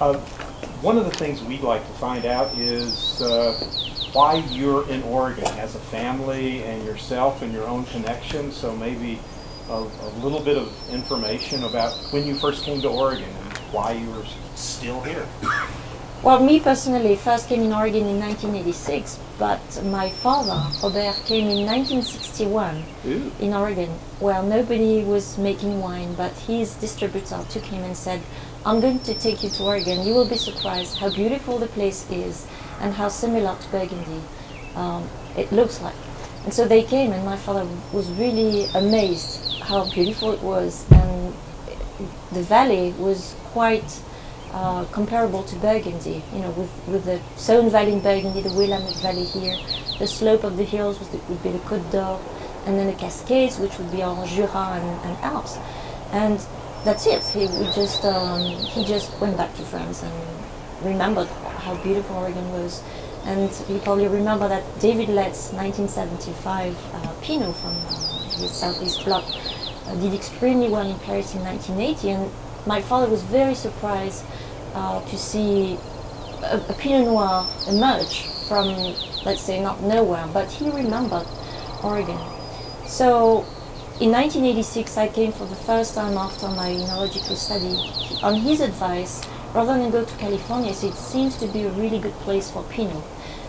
Uh, One of the things we'd like to find out is why you're in Oregon as a family and yourself and your own connection. So maybe a little bit of information about when you first came to Oregon and why you were still here. Well, me personally first came in Oregon in 1986, but my father, Robert, came in 1961 Ooh. in Oregon, where nobody was making wine, but his distributor took him and said, I'm going to take you to Oregon. You will be surprised how beautiful the place is and how similar to Burgundy it looks like. And so they came, and my father was really amazed how beautiful it was, and the valley was quite comparable to Burgundy, you know, with the Saône Valley in Burgundy, the Willamette Valley here, the slope of the hills would be the Côte d'Or, and then the Cascades, which would be our Jura and Alps. And that's it. He just went back to France and remembered how beautiful Oregon was. And you probably remember that David Lett's 1975 Pinot from his Southeast block did extremely well in Paris in 1980, and my father was very surprised to see a Pinot Noir emerge from, let's say, not nowhere, but he remembered Oregon. So in 1986 I came for the first time after my enological study. On his advice, rather than go to California, so it seems to be a really good place for Pinot.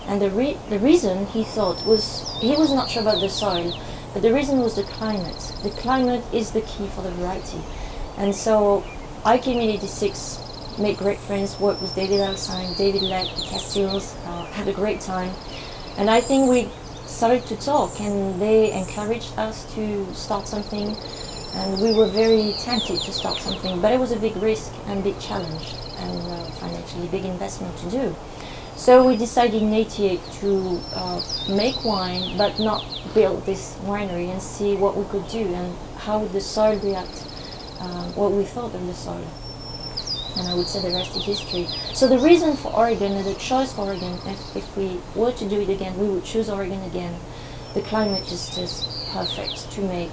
And the reason he thought was, he was not sure about the soil, but the reason was the climate. The climate is the key for the variety. And so I came in 86, made great friends, worked with David Alsine, David Lett, the Castilles, had a great time. And I think we started to talk, and they encouraged us to start something. And we were very tempted to start something, but it was a big risk and big challenge, and financially big investment to do. So we decided in 88 to make wine, but not build this winery, and see what we could do and how would the soil react, what we thought of the soil. And I would say the rest is history. So the reason for Oregon and the choice for Oregon, if we were to do it again, we would choose Oregon again. The climate is just perfect to make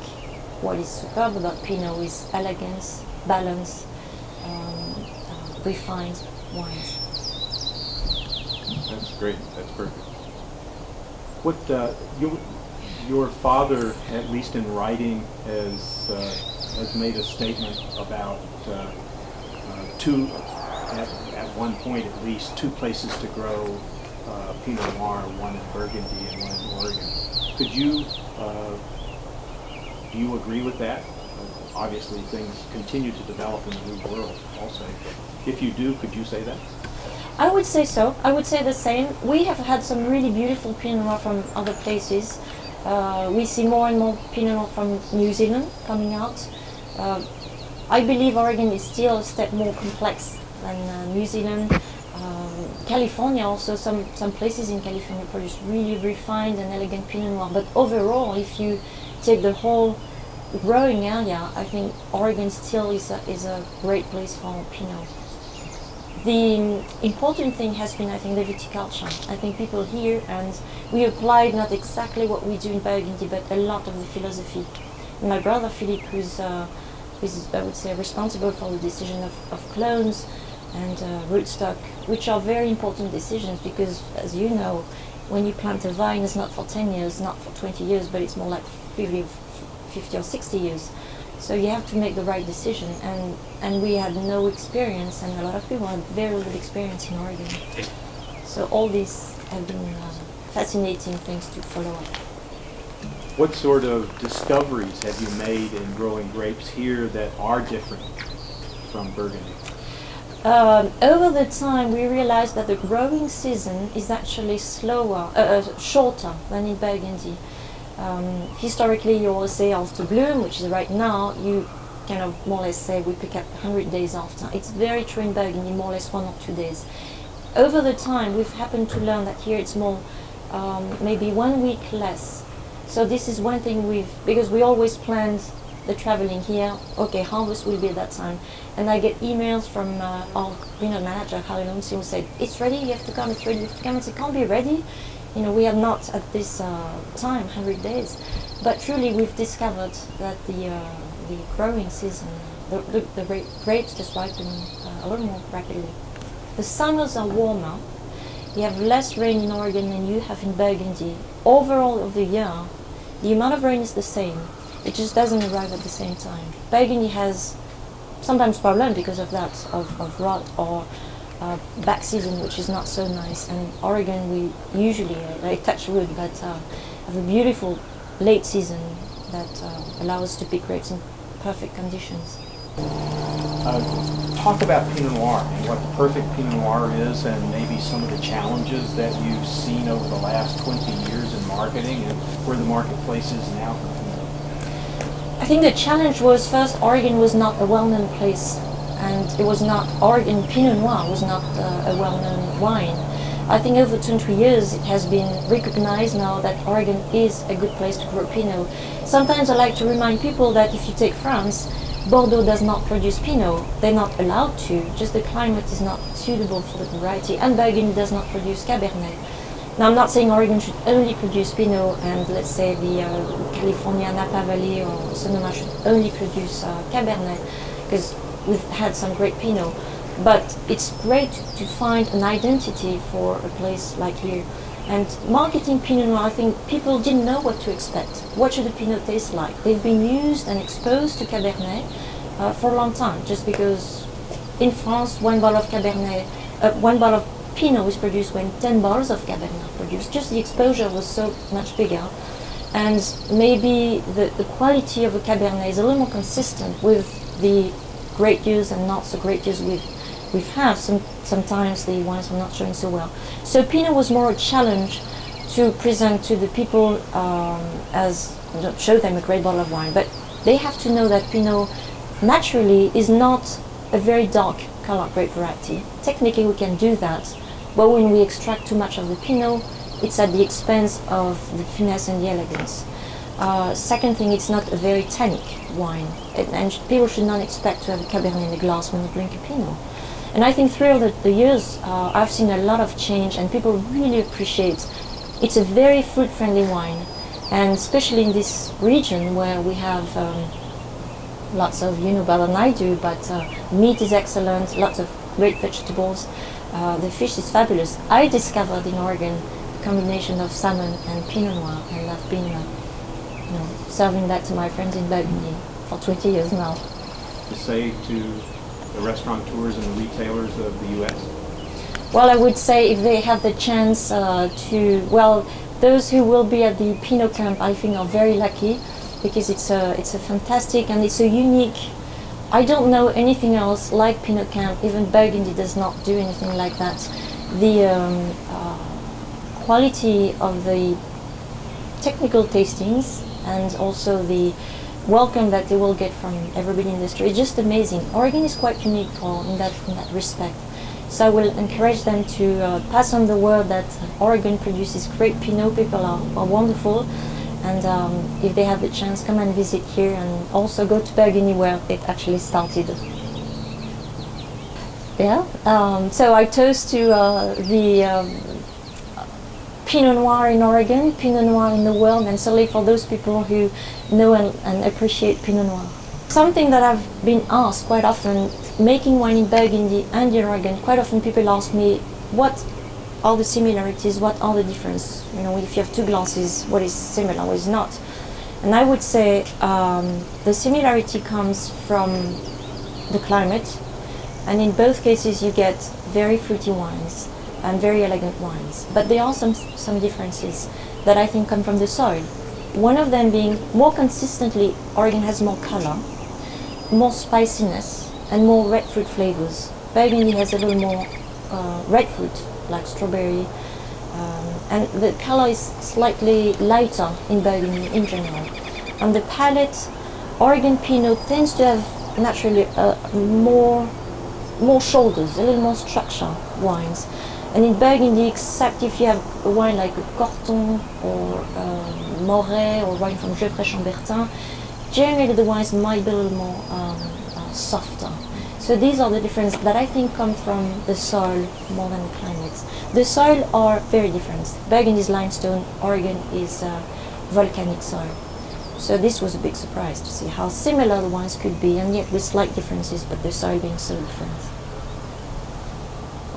what is superb about Pinot is elegance, balance, refined wines. That's great. That's perfect. What your father, at least in writing, has made a statement about at one point at least, two places to grow Pinot Noir, one in Burgundy and one in Oregon. Could you do you agree with that? Obviously, things continue to develop in the New World also. If you do, could you say that? I would say so. I would say the same. We have had some really beautiful Pinot Noir from other places. We see more and more Pinot Noir from New Zealand coming out. I believe Oregon is still a step more complex than New Zealand. California also, some places in California produce really refined and elegant Pinot Noir. But overall, if you take the whole growing area, I think Oregon still is a great place for Pinot. The important thing has been, I think, the viticulture. I think people here, and we applied not exactly what we do in Burgundy, but a lot of the philosophy. And my brother Philippe, who's I would say responsible for the decision of clones and rootstock, which are very important decisions because, as you know, when you plant a vine, it's not for 10 years, not for 20 years, but it's more like 50 or 60 years. So you have to make the right decision, and we had no experience, and a lot of people had very little experience in Oregon. So all these have been fascinating things to follow up. What sort of discoveries have you made in growing grapes here that are different from Burgundy? Over the time, we realized that the growing season is actually shorter than in Burgundy. Historically, you always say after bloom, which is right now, you kind of more or less say we pick up 100 days after. It's very true in Burgundy, more or less 1 or 2 days. Over the time, we've happened to learn that here it's more maybe 1 week less. So this is one thing because we always planned the traveling here, okay, harvest will be at that time. And I get emails from our vineyard manager, Harry Lunsi, who said, it's ready, you have to come, it's ready, you have to come. And it can't be ready. You know, we are not at this time, 100 days. But truly, we've discovered that the growing season, the grapes just ripen a little more rapidly. The summers are warmer. You have less rain in Oregon than you have in Burgundy. Overall of the year, the amount of rain is the same. It just doesn't arrive at the same time. Burgundy has sometimes problem because of that, of rot or back season, which is not so nice. And Oregon, we usually, like touch wood, but have a beautiful late season that allows us to pick grapes in perfect conditions. Talk about Pinot Noir and what the perfect Pinot Noir is, and maybe some of the challenges that you've seen over the last 20 years in marketing and where the marketplace is now for Pinot. I think the challenge was, first, Oregon was not a well-known place, and it was not, Oregon Pinot Noir was not a well-known wine. I think over 20 years it has been recognized now that Oregon is a good place to grow Pinot. Sometimes I like to remind people that if you take France, Bordeaux does not produce Pinot. They're not allowed to, just the climate is not suitable for the variety, and Burgundy does not produce Cabernet. Now I'm not saying Oregon should only produce Pinot, and let's say the California Napa Valley or Sonoma should only produce Cabernet, because we've had some great Pinot. But it's great to find an identity for a place like here. And marketing Pinot Noir, I think people didn't know what to expect. What should a Pinot taste like? They've been used and exposed to Cabernet for a long time, just because in France, one bottle of Cabernet, one bottle of Pinot is produced when 10 bottles of Cabernet are produced. Just the exposure was so much bigger. And maybe the quality of a Cabernet is a little more consistent with the great years and not so great years we've had. Sometimes the wines are not showing so well. So Pinot was more a challenge to present to the people as, show them a great bottle of wine. But they have to know that Pinot naturally is not a very dark color grape variety. Technically we can do that, but when we extract too much of the Pinot, it's at the expense of the finesse and the elegance. Second thing, it's not a very tannic wine, and people should not expect to have a Cabernet in the glass when they drink a Pinot. And I think through the years, I've seen a lot of change, and people really appreciate. It's a very fruit-friendly wine, and especially in this region where we have lots of, you know better than I do, but meat is excellent, lots of great vegetables. The fish is fabulous. I discovered in Oregon a combination of salmon and Pinot Noir, and I've been serving that to my friends in Burgundy for 20 years now. To say to the restaurateurs and the retailers of the U.S.? Well, I would say if they have the chance those who will be at the Pinot Camp, I think, are very lucky, because it's a fantastic and it's a unique. I don't know anything else like Pinot Camp. Even Burgundy does not do anything like that. The quality of the technical tastings and also the welcome that they will get from everybody in the industry is just amazing. Oregon is quite unique in that respect. So I will encourage them to pass on the word that Oregon produces great Pinot. People are wonderful, and if they have the chance, come and visit here, and also go to Burgundy where it actually started. Yeah. So I toast to the Pinot Noir in Oregon, Pinot Noir in the world, and certainly for those people who know and appreciate Pinot Noir. Something that I've been asked quite often, making wine in Burgundy and in Oregon, quite often people ask me, what are the similarities, what are the differences? You know, if you have two glasses, what is similar, what is not? And I would say the similarity comes from the climate, and in both cases you get very fruity wines and very elegant wines. But there are some differences that I think come from the soil. One of them being, more consistently, Oregon has more color, more spiciness, and more red fruit flavors. Burgundy has a little more red fruit, like strawberry, and the color is slightly lighter in Burgundy in general. On the palate, Oregon Pinot tends to have naturally more shoulders, a little more structure wines. And in Burgundy, except if you have a wine like a Corton or Moret or wine from Geoffroy-Chambertin, generally the wines might be a little more softer. So these are the differences that I think come from the soil more than the climate. The soil are very different. Burgundy is limestone, Oregon is volcanic soil. So this was a big surprise to see how similar the wines could be, and yet with slight differences, but the soil being so different.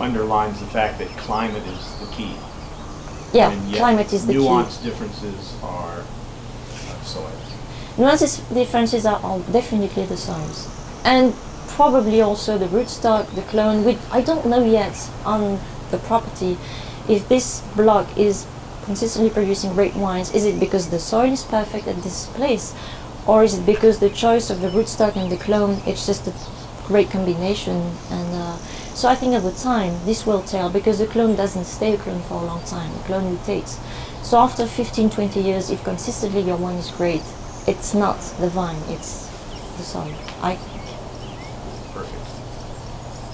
underlines the fact that climate is the key. Yeah, And yet climate is the key. nuance differences are soil. Nuances differences are all definitely the soils, and probably also the rootstock, the clone. I don't know yet on the property if this block is consistently producing great wines. Is it because the soil is perfect at this place, or is it because the choice of the rootstock and the clone, it's just a great combination? And so I think over time this will tell, because the clone doesn't stay a clone for a long time. The clone mutates. So after 15-20 years, if consistently your wine is great, it's not the vine, it's the soil. Perfect.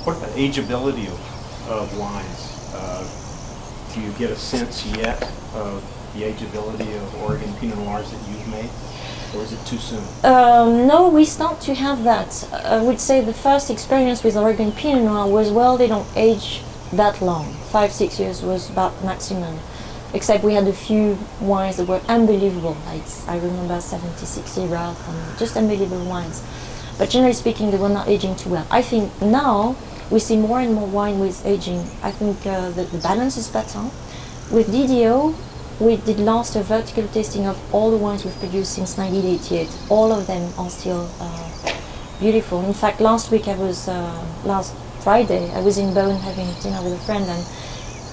What about ageability of wines? Do you get a sense yet of the ageability of Oregon Pinot Noirs that you've made? Or is it too soon? No, we start to have that. I would say the first experience with Oregon Pinot Noir was, well, they don't age that long. 5-6 years was about maximum. Except we had a few wines that were unbelievable. Like, I remember 76 Rough and just unbelievable wines. But generally speaking, they were not aging too well. I think now we see more and more wine with aging. I think the balance is better. With DDO, we did last a vertical tasting of all the wines we've produced since 1988. All of them are still beautiful. In fact, last Friday, I was in Beaune having dinner with a friend, and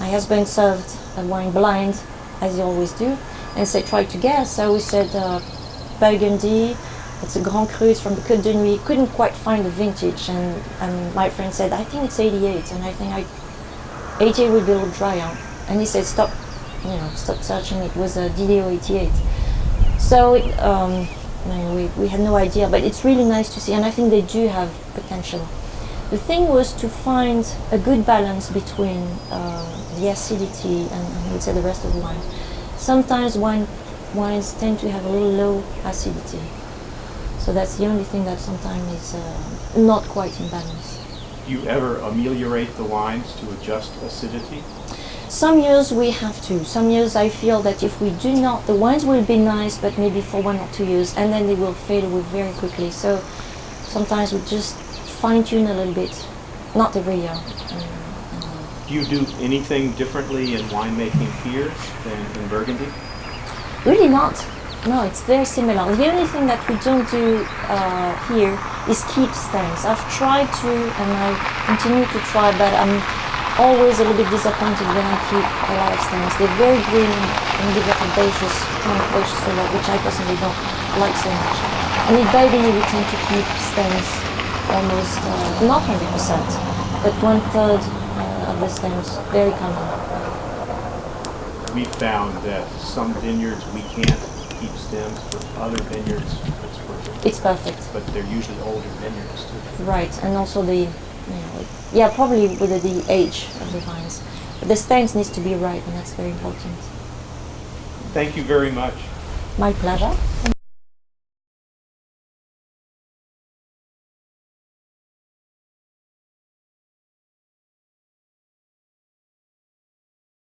my husband served a wine blind, as he always do, and said, try to guess. So we said Burgundy. It's a Grand Cru, it's from the Côte de Nuit. Couldn't quite find the vintage, and my friend said, I think it's 88, and I think 88 would be a little drier. And he said, stop searching. It was a DDO 88. So we had no idea, but it's really nice to see, and I think they do have potential. The thing was to find a good balance between the acidity and I would say the rest of the wine. Sometimes wines tend to have a little low acidity. So that's the only thing that sometimes is not quite in balance. Do you ever ameliorate the wines to adjust acidity? Some years we have to. Some years I feel that if we do not, the wines will be nice, but maybe for 1 or 2 years, and then they will fade away very quickly. So sometimes we just fine-tune a little bit, not every year. Do you do anything differently in winemaking here than in Burgundy? Really not. No, it's very similar. The only thing that we don't do here is keep stems. I've tried to, and I continue to try, but I'm always a little bit disappointed when I keep a lot of stems. They're very green and give a herbaceous flavor, which I personally don't like so much. And in Burgundy, we tend to keep stems almost, not 100%, but 1/3 of the stems, very common. We found that some vineyards we can't keep stems, but other vineyards it's perfect. It's perfect. But they're usually older vineyards too. Right, and also probably with the age of the vines. But the stems needs to be right, and that's very important. Thank you very much. My pleasure.